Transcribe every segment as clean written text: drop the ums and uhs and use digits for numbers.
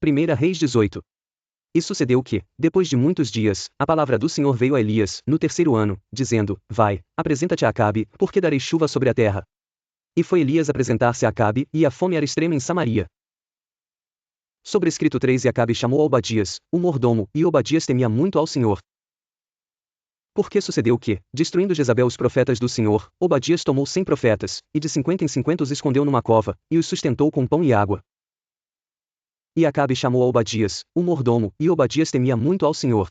1 Reis 18. E sucedeu que, depois de muitos dias, a palavra do Senhor veio a Elias, no terceiro ano, dizendo: Vai, apresenta-te a Acabe, porque darei chuva sobre a terra. E foi Elias apresentar-se a Acabe, e a fome era extrema em Samaria. Sobrescrito 3. E Acabe chamou a Obadias, o mordomo, e Obadias temia muito ao Senhor. Porque sucedeu que, destruindo Jezabel os profetas do Senhor, Obadias tomou 100 profetas, e de 50 em 50 os escondeu numa cova, e os sustentou com pão e água. E Acabe chamou a Obadias, o mordomo, e Obadias temia muito ao Senhor.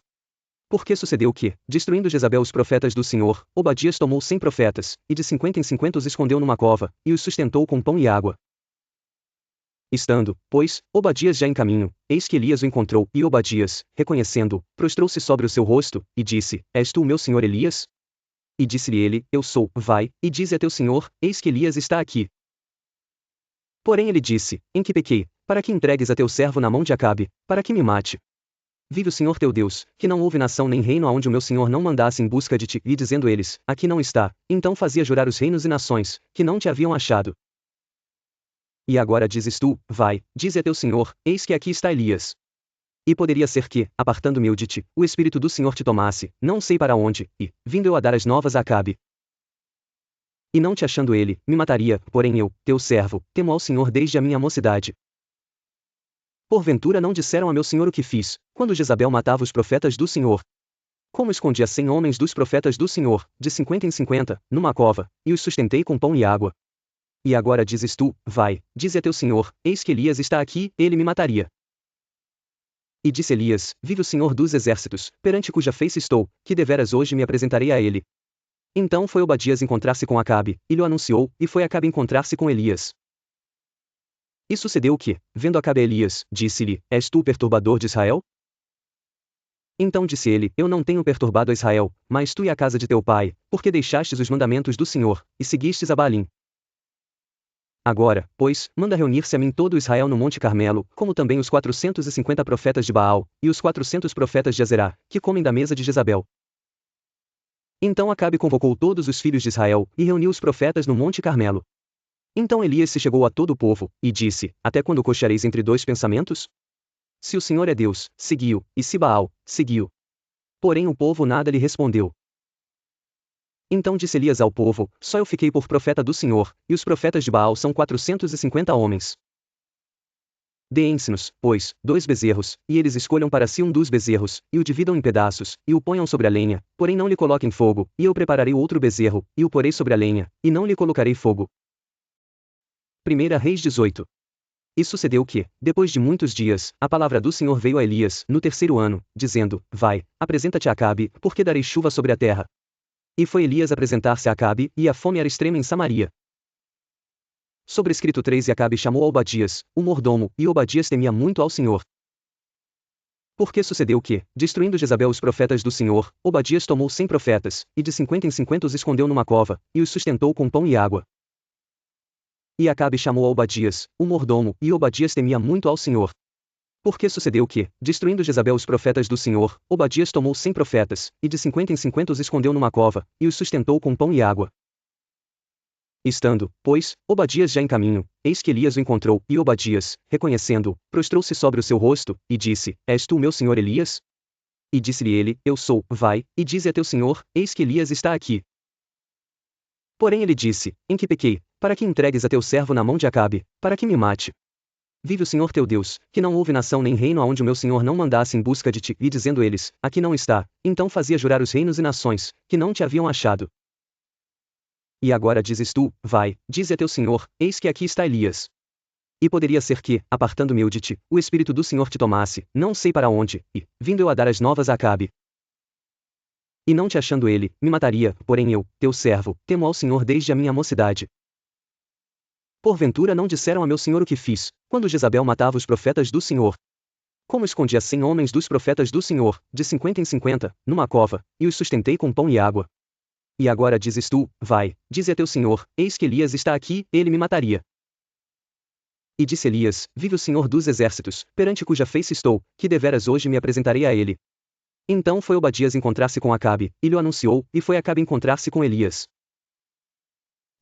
Porque sucedeu que, destruindo Jezabel os profetas do Senhor, Obadias tomou 100 profetas, e de 50 em 50 os escondeu numa cova, e os sustentou com pão e água. Estando, pois, Obadias já em caminho, eis que Elias o encontrou, e Obadias, reconhecendo-o, prostrou-se sobre o seu rosto, e disse: És tu o meu senhor Elias? E disse-lhe ele: Eu sou. Vai, e dize a teu senhor: Eis que Elias está aqui. Porém ele disse: Em que pequei, para que entregues a teu servo na mão de Acabe, para que me mate? Vive o Senhor teu Deus, que não houve nação nem reino aonde o meu senhor não mandasse em busca de ti, e dizendo eles: Aqui não está, então fazia jurar os reinos e nações, que não te haviam achado. E agora dizes tu: Vai, dize a teu senhor: Eis que aqui está Elias. E poderia ser que, apartando-me eu de ti, o Espírito do Senhor te tomasse, não sei para onde, e, vindo eu a dar as novas a Acabe. E não te achando ele, me mataria, porém eu, teu servo, temo ao Senhor desde a minha mocidade. Porventura não disseram a meu senhor o que fiz, quando Jezabel matava os profetas do Senhor? Como escondi a 100 homens dos profetas do Senhor, de 50 em 50, numa cova, e os sustentei com pão e água. E agora dizes tu: Vai, dize a teu senhor: Eis que Elias está aqui, ele me mataria. E disse Elias: Vive o Senhor dos exércitos, perante cuja face estou, que deveras hoje me apresentarei a ele. Então foi Obadias encontrar-se com Acabe, e lhe anunciou, e foi Acabe encontrar-se com Elias. E sucedeu que, vendo Acabe Elias, disse-lhe: És tu o perturbador de Israel? Então disse ele: Eu não tenho perturbado a Israel, mas tu e a casa de teu pai, porque deixastes os mandamentos do Senhor, e seguistes a Baalim. Agora, pois, manda reunir-se a mim todo Israel no Monte Carmelo, como também os 450 profetas de Baal, e os 400 profetas de Azerá, que comem da mesa de Jezabel. Então Acabe convocou todos os filhos de Israel, e reuniu os profetas no Monte Carmelo. Então Elias se chegou a todo o povo, e disse: Até quando cocheareis entre dois pensamentos? Se o Senhor é Deus, segui-o, e se Baal, segui-o. Porém o povo nada lhe respondeu. Então disse Elias ao povo: Só eu fiquei por profeta do Senhor, e os profetas de Baal são 450 homens. Deem-se-nos, pois, 2 bezerros, e eles escolham para si um dos bezerros, e o dividam em pedaços, e o ponham sobre a lenha, porém não lhe coloquem fogo, e eu prepararei outro bezerro, e o porei sobre a lenha, e não lhe colocarei fogo. 1 Reis 18. E sucedeu que, depois de muitos dias, a palavra do Senhor veio a Elias, no terceiro ano, dizendo: Vai, apresenta-te a Acabe, porque darei chuva sobre a terra. E foi Elias apresentar-se a Acabe, e a fome era extrema em Samaria. Sobrescrito 3. E Acabe chamou a Obadias, o mordomo, e Obadias temia muito ao Senhor. Porque sucedeu que, destruindo Jezabel os profetas do Senhor, Obadias tomou 100 profetas, e de 50 em 50 os escondeu numa cova, e os sustentou com pão e água. E Acabe chamou a Obadias, o mordomo, e Obadias temia muito ao Senhor. Porque sucedeu que, destruindo Jezabel os profetas do Senhor, Obadias tomou 100 profetas, e de 50 em 50 os escondeu numa cova, e os sustentou com pão e água. Estando, pois, Obadias já em caminho, eis que Elias o encontrou, e Obadias, reconhecendo-o, prostrou-se sobre o seu rosto, e disse: És tu o meu senhor Elias? E disse-lhe ele: Eu sou. Vai, e dize a teu senhor: Eis que Elias está aqui. Porém ele disse: Em que pequei, para que entregues a teu servo na mão de Acabe, para que me mate? Vive o Senhor teu Deus, que não houve nação nem reino aonde o meu senhor não mandasse em busca de ti, e dizendo eles: Aqui não está, então fazia jurar os reinos e nações, que não te haviam achado. E agora dizes tu: Vai, dize a teu senhor: Eis que aqui está Elias. E poderia ser que, apartando-me eu de ti, o Espírito do Senhor te tomasse, não sei para onde, e, vindo eu a dar as novas a Acabe. E não te achando ele, me mataria, porém eu, teu servo, temo ao Senhor desde a minha mocidade. Porventura não disseram a meu senhor o que fiz, quando Jezabel matava os profetas do Senhor? Como escondi a 100 homens dos profetas do Senhor, de 50 em 50, numa cova, e os sustentei com pão e água. E agora dizes tu: Vai, dize a teu senhor: Eis que Elias está aqui, ele me mataria. E disse Elias: Vive o Senhor dos exércitos, perante cuja face estou, que deveras hoje me apresentarei a ele. Então foi Obadias encontrar-se com Acabe, e lhe anunciou, e foi Acabe encontrar-se com Elias.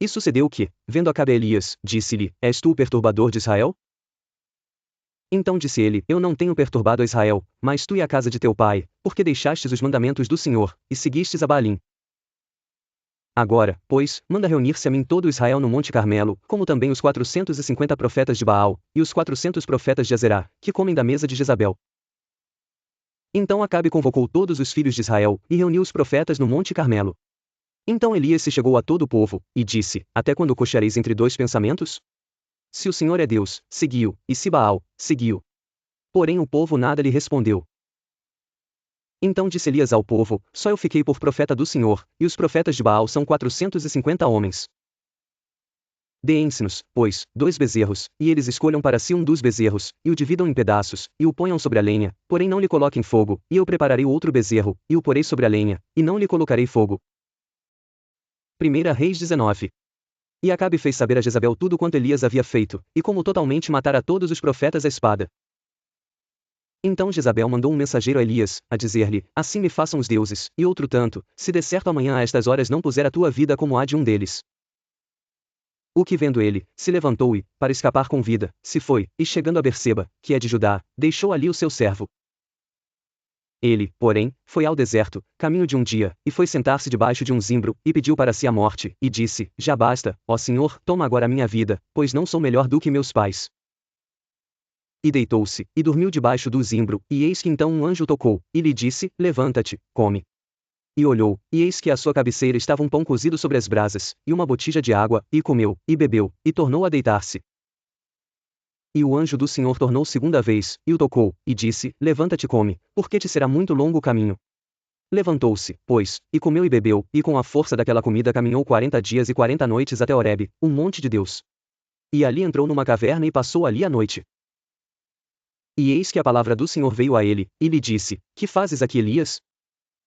E sucedeu que, vendo Acabe Elias, disse-lhe: És tu o perturbador de Israel? Então disse ele: Eu não tenho perturbado a Israel, mas tu e a casa de teu pai, porque deixastes os mandamentos do Senhor, e seguistes a Baalim. Agora, pois, manda reunir-se a mim todo Israel no Monte Carmelo, como também os 450 profetas de Baal, e os 400 profetas de Azerá, que comem da mesa de Jezabel. Então Acabe convocou todos os filhos de Israel, e reuniu os profetas no Monte Carmelo. Então Elias se chegou a todo o povo, e disse: Até quando cocheareis entre dois pensamentos? Se o Senhor é Deus, segui-o, e se Baal, segui-o. Porém o povo nada lhe respondeu. Então disse Elias ao povo: Só eu fiquei por profeta do Senhor, e os profetas de Baal são 450 homens. Deem-se-nos, pois, 2 bezerros, e eles escolham para si um dos bezerros, e o dividam em pedaços, e o ponham sobre a lenha, porém não lhe coloquem fogo, e eu prepararei outro bezerro, e o porei sobre a lenha, e não lhe colocarei fogo. 1 Reis 19. E Acabe fez saber a Jezabel tudo quanto Elias havia feito, e como totalmente matara todos os profetas à espada. Então Jezabel mandou um mensageiro a Elias, a dizer-lhe: Assim me façam os deuses, e outro tanto, se de certo amanhã a estas horas não puser a tua vida como a de um deles. O que vendo ele, se levantou e, para escapar com vida, se foi, e chegando a Berseba, que é de Judá, deixou ali o seu servo. Ele, porém, foi ao deserto, caminho de um dia, e foi sentar-se debaixo de um zimbro, e pediu para si a morte, e disse: Já basta, ó Senhor, toma agora a minha vida, pois não sou melhor do que meus pais. E deitou-se, e dormiu debaixo do zimbro, e eis que então um anjo tocou, e lhe disse: Levanta-te, come. E olhou, e eis que à sua cabeceira estava um pão cozido sobre as brasas, e uma botija de água, e comeu, e bebeu, e tornou a deitar-se. E o anjo do Senhor tornou segunda vez, e o tocou, e disse: Levanta-te e come, porque te será muito longo o caminho. Levantou-se, pois, e comeu e bebeu, e com a força daquela comida caminhou 40 dias e 40 noites até Horebe, um monte de Deus. E ali entrou numa caverna e passou ali a noite. E eis que a palavra do Senhor veio a ele, e lhe disse: Que fazes aqui, Elias?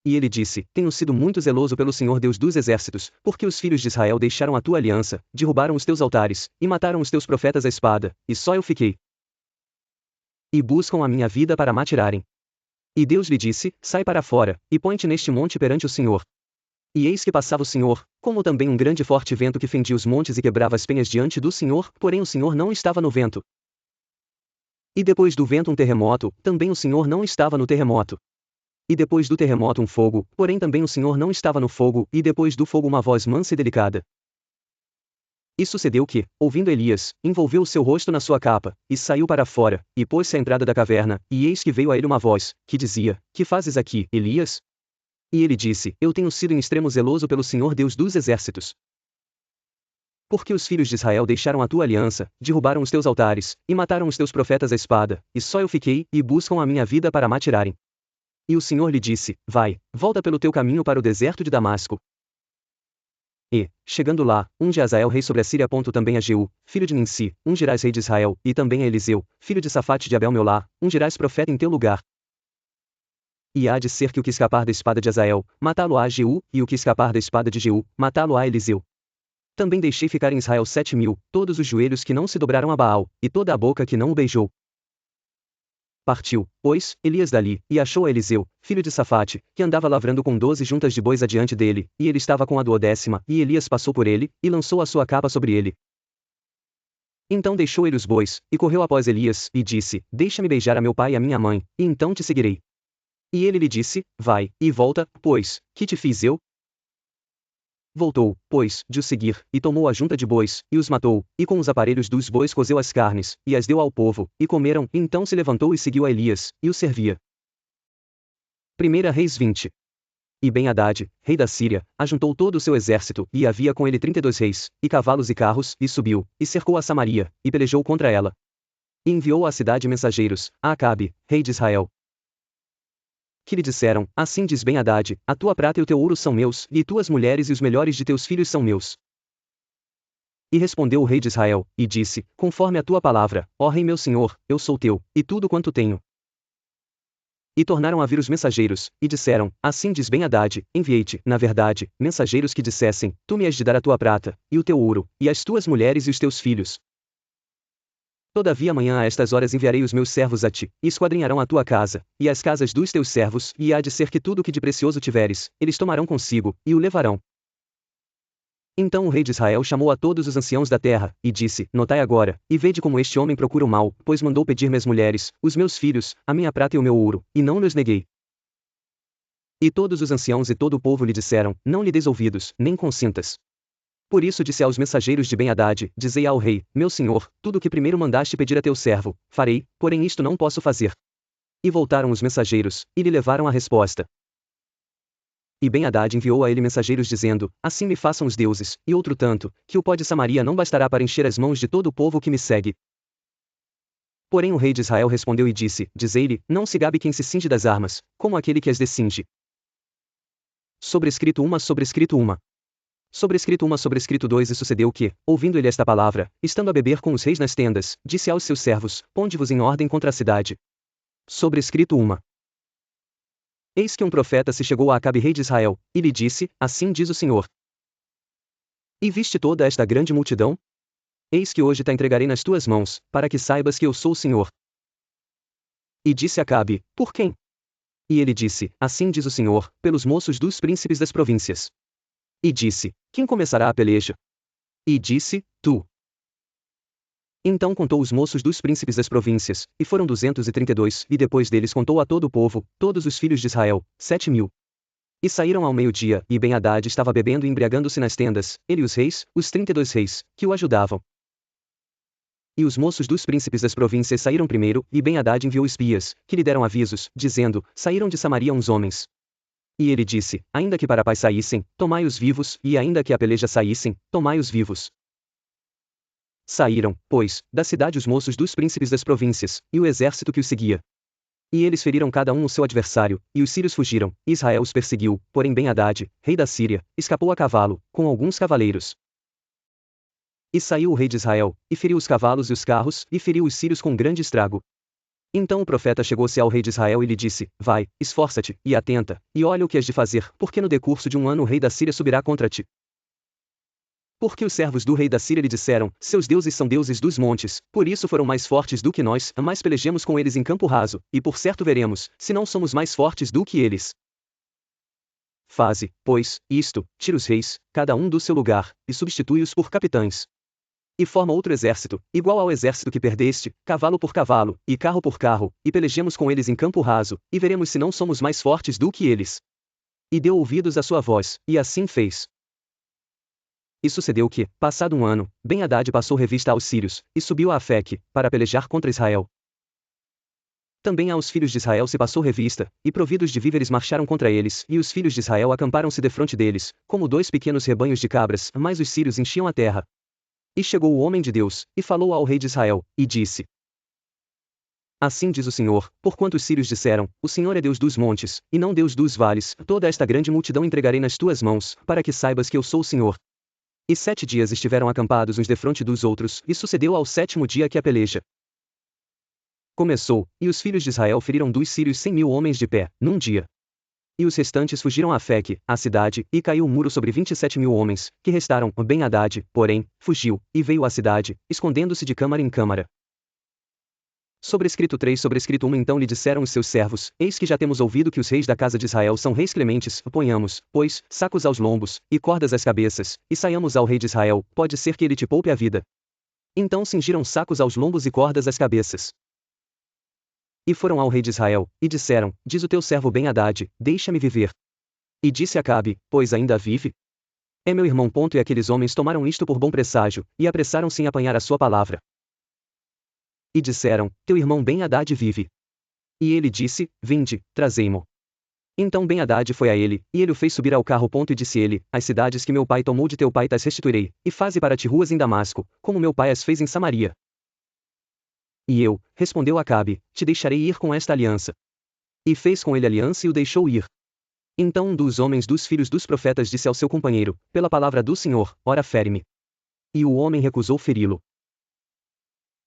E ele disse: Tenho sido muito zeloso pelo Senhor Deus dos exércitos, porque os filhos de Israel deixaram a tua aliança, derrubaram os teus altares, e mataram os teus profetas à espada, e só eu fiquei. E buscam a minha vida para matirarem. E Deus lhe disse: Sai para fora, e põe-te neste monte perante o Senhor. E eis que passava o Senhor, como também um grande e forte vento que fendia os montes e quebrava as penhas diante do Senhor, porém o Senhor não estava no vento. E depois do vento um terremoto, também o Senhor não estava no terremoto. E depois do terremoto um fogo, porém também o Senhor não estava no fogo, e depois do fogo uma voz mansa e delicada. E sucedeu que, ouvindo Elias, envolveu o seu rosto na sua capa, e saiu para fora, e pôs-se à entrada da caverna, e eis que veio a ele uma voz, que dizia: Que fazes aqui, Elias? E ele disse: Eu tenho sido em extremo zeloso pelo Senhor Deus dos exércitos. Porque os filhos de Israel deixaram a tua aliança, derrubaram os teus altares, e mataram os teus profetas à espada, e só eu fiquei, e buscam a minha vida para matirarem. E o Senhor lhe disse: Vai, volta pelo teu caminho para o deserto de Damasco. E, chegando lá, unge Azael rei sobre a Síria. Também a Jeú, filho de Ninsi, ungirás rei de Israel, e também a Eliseu, filho de Safate de Abel-Meolá, ungirás profeta em teu lugar. E há de ser que o que escapar da espada de Azael, matá-lo-á Jeú, e o que escapar da espada de Jeú, matá-lo-á Eliseu. Também deixei ficar em Israel 7.000, todos os joelhos que não se dobraram a Baal, e toda a boca que não o beijou. Partiu, pois, Elias dali, e achou a Eliseu, filho de Safate, que andava lavrando com 12 juntas de bois adiante dele, e ele estava com a 12ª, e Elias passou por ele, e lançou a sua capa sobre ele. Então deixou ele os bois, e correu após Elias, e disse: Deixa-me beijar a meu pai e a minha mãe, e então te seguirei. E ele lhe disse: Vai, e volta, pois, que te fiz eu? Voltou, pois, de o seguir, e tomou a junta de bois, e os matou, e com os aparelhos dos bois cozeu as carnes, e as deu ao povo, e comeram, e então se levantou e seguiu a Elias, e o servia. 1 Reis 20. E Ben-Hadad, rei da Síria, ajuntou todo o seu exército, e havia com ele 32 reis, e cavalos e carros, e subiu, e cercou a Samaria, e pelejou contra ela. E enviou à cidade mensageiros, a Acabe, rei de Israel. Que lhe disseram: Assim diz Ben-Hadad, a tua prata e o teu ouro são meus, e tuas mulheres e os melhores de teus filhos são meus. E respondeu o rei de Israel, e disse: Conforme a tua palavra, ó rei meu senhor, eu sou teu, e tudo quanto tenho. E tornaram a vir os mensageiros, e disseram: Assim diz Ben-Hadad, enviei-te, na verdade, mensageiros que dissessem: Tu me has de dar a tua prata, e o teu ouro, e as tuas mulheres e os teus filhos. Todavia amanhã a estas horas enviarei os meus servos a ti, e esquadrinharão a tua casa, e as casas dos teus servos, e há de ser que tudo o que de precioso tiveres, eles tomarão consigo, e o levarão. Então o rei de Israel chamou a todos os anciãos da terra, e disse: Notai agora, e vede como este homem procura o mal, pois mandou pedir-me as mulheres, os meus filhos, a minha prata e o meu ouro, e não lhes neguei. E todos os anciãos e todo o povo lhe disseram: Não lhe des ouvidos, nem consintas. Por isso disse aos mensageiros de Ben-Hadad: Dizei ao rei, meu senhor, tudo o que primeiro mandaste pedir a teu servo, farei, porém isto não posso fazer. E voltaram os mensageiros, e lhe levaram a resposta. E Ben-Hadad enviou a ele mensageiros dizendo: Assim me façam os deuses, e outro tanto, que o pó de Samaria não bastará para encher as mãos de todo o povo que me segue. Porém o rei de Israel respondeu e disse: Dizei-lhe, não se gabe quem se cinge das armas, como aquele que as descinge. Sobrescrito 1 Sobrescrito 1 Sobrescrito 1 Sobrescrito 2 E sucedeu que, ouvindo ele esta palavra, estando a beber com os reis nas tendas, disse aos seus servos: Ponde-vos em ordem contra a cidade. Sobrescrito 1 Eis que um profeta se chegou a Acabe rei de Israel, e lhe disse: Assim diz o Senhor. E viste toda esta grande multidão? Eis que hoje te entregarei nas tuas mãos, para que saibas que eu sou o Senhor. E disse Acabe: Por quem? E ele disse: Assim diz o Senhor, pelos moços dos príncipes das províncias. E disse: Quem começará a peleja? E disse: Tu. Então contou os moços dos príncipes das províncias, e foram 232, e depois deles contou a todo o povo, todos os filhos de Israel, 7.000. E saíram ao meio-dia, e Ben-Hadad estava bebendo e embriagando-se nas tendas, ele e os reis, os 32 reis, que o ajudavam. E os moços dos príncipes das províncias saíram primeiro, e Ben-Hadad enviou espias, que lhe deram avisos, dizendo: Saíram de Samaria uns homens. E ele disse: Ainda que para a paz saíssem, tomai-os vivos, e ainda que a peleja saíssem, tomai-os vivos. Saíram, pois, da cidade os moços dos príncipes das províncias, e o exército que os seguia. E eles feriram cada um o seu adversário, e os sírios fugiram, e Israel os perseguiu, porém Ben-Hadad, rei da Síria, escapou a cavalo, com alguns cavaleiros. E saiu o rei de Israel, e feriu os cavalos e os carros, e feriu os sírios com grande estrago. Então o profeta chegou-se ao rei de Israel e lhe disse: Vai, esforça-te, e atenta, e olha o que has de fazer, porque no decurso de um ano o rei da Síria subirá contra ti. Porque os servos do rei da Síria lhe disseram: Seus deuses são deuses dos montes, por isso foram mais fortes do que nós, mas pelejemos com eles em campo raso, e por certo veremos, se não somos mais fortes do que eles. Faze, pois, isto, tira os reis, cada um do seu lugar, e substitui-os por capitães. E forma outro exército, igual ao exército que perdeste, cavalo por cavalo, e carro por carro, e pelejemos com eles em campo raso, e veremos se não somos mais fortes do que eles. E deu ouvidos à sua voz, e assim fez. E sucedeu que, passado um ano, Ben-Hadad passou revista aos sírios, e subiu a Afeque, para pelejar contra Israel. Também aos filhos de Israel se passou revista, e providos de víveres marcharam contra eles, e os filhos de Israel acamparam-se defronte deles, como 2 pequenos rebanhos de cabras, mas os sírios enchiam a terra. E chegou o homem de Deus, e falou ao rei de Israel, e disse: Assim diz o Senhor, porquanto os sírios disseram: O Senhor é Deus dos montes, e não Deus dos vales, toda esta grande multidão entregarei nas tuas mãos, para que saibas que eu sou o Senhor. E 7 dias estiveram acampados uns defronte dos outros, e sucedeu ao 7º dia que a peleja começou, e os filhos de Israel feriram dos sírios 100.000 homens de pé, num dia. E os restantes fugiram a Afeque, a cidade, e caiu o muro sobre 27.000 homens, que restaram. Ben-Hadad, porém, fugiu, e veio à cidade, escondendo-se de câmara em câmara. Sobrescrito 3 Sobrescrito 1 Então lhe disseram os seus servos: Eis que já temos ouvido que os reis da casa de Israel são reis clementes, ponhamos, pois, sacos aos lombos, e cordas às cabeças, e saiamos ao rei de Israel, pode ser que ele te poupe a vida. Então cingiram sacos aos lombos e cordas às cabeças. E foram ao rei de Israel, e disseram: Diz o teu servo Ben-Hadad, deixa-me viver. E disse Acabe: Pois ainda vive? É meu irmão. E aqueles homens tomaram isto por bom presságio, e apressaram-se em apanhar a sua palavra. E disseram: Teu irmão Ben-Hadad vive. E ele disse: Vinde, trazei-mo. Então Ben-Hadad foi a ele, e ele o fez subir ao carro. E disse ele: As cidades que meu pai tomou de teu pai tais restituirei, e faze para ti ruas em Damasco, como meu pai as fez em Samaria. E eu, respondeu Acabe, te deixarei ir com esta aliança. E fez com ele aliança e o deixou ir. Então um dos homens dos filhos dos profetas disse ao seu companheiro: Pela palavra do Senhor, ora fere-me. E o homem recusou feri-lo.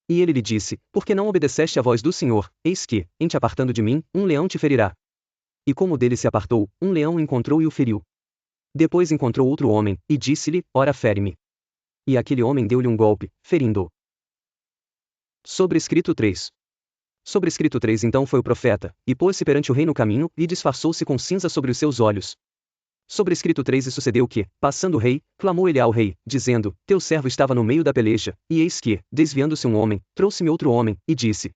E ele lhe disse: Por que não obedeceste à voz do Senhor? Eis que, em te apartando de mim, um leão te ferirá. E como dele se apartou, um leão o encontrou e o feriu. Depois encontrou outro homem, e disse-lhe: Ora fere-me. E aquele homem deu-lhe um golpe, ferindo-o. Sobrescrito 3 Sobrescrito 3 Então foi o profeta, e pôs-se perante o rei no caminho, e disfarçou-se com cinza sobre os seus olhos. Sobrescrito 3. E sucedeu que, passando o rei, clamou ele ao rei, dizendo: Teu servo estava no meio da peleja, e eis que, desviando-se um homem, trouxe-me outro homem, e disse: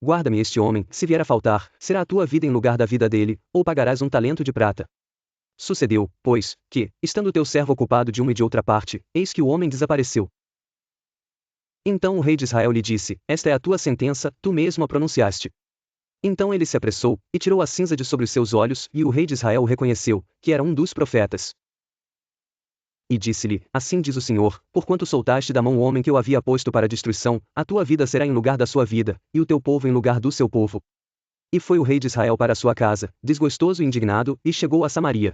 Guarda-me este homem, se vier a faltar, será a tua vida em lugar da vida dele, ou pagarás um talento de prata. Sucedeu, pois, que, estando teu servo ocupado de uma e de outra parte, eis que o homem desapareceu. Então o rei de Israel lhe disse: Esta é a tua sentença, tu mesmo a pronunciaste. Então ele se apressou, e tirou a cinza de sobre os seus olhos, e o rei de Israel o reconheceu, que era um dos profetas. E disse-lhe: Assim diz o Senhor, porquanto soltaste da mão o homem que eu havia posto para destruição, a tua vida será em lugar da sua vida, e o teu povo em lugar do seu povo. E foi o rei de Israel para a sua casa, desgostoso e indignado, e chegou a Samaria.